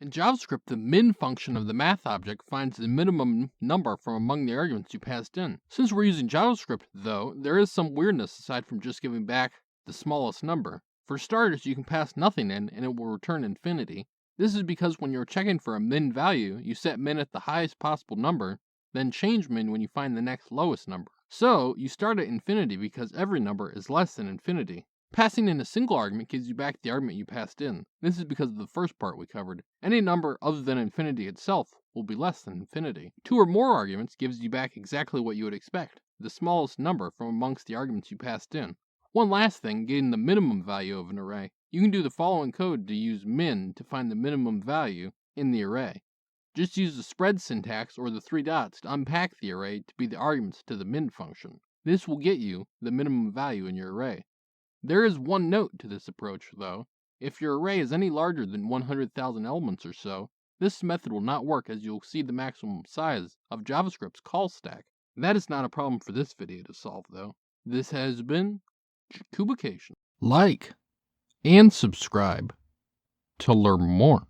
In JavaScript, the min function of the math object finds the minimum number from among the arguments you passed in. Since we're using JavaScript, though, there is some weirdness aside from just giving back the smallest number. For starters, you can pass nothing in and it will return infinity. This is because when you're checking for a min value, you set min at the highest possible number, then change min when you find the next lowest number. So, you start at infinity because every number is less than infinity. Passing in a single argument gives you back the argument you passed in. This is because of the first part we covered. Any number other than infinity itself will be less than infinity. 2 or more arguments gives you back exactly what you would expect, the smallest number from amongst the arguments you passed in. One last thing, getting the minimum value of an array. You can do the following code to use min to find the minimum value in the array. Just use the spread syntax or the 3 dots to unpack the array to be the arguments to the min function. This will get you the minimum value in your array. There is one note to this approach, though. If your array is any larger than 100,000 elements or so, this method will not work as you'll exceed the maximum size of JavaScript's call stack. That is not a problem for this video to solve, though. This has been Jakubication. Like and subscribe to learn more.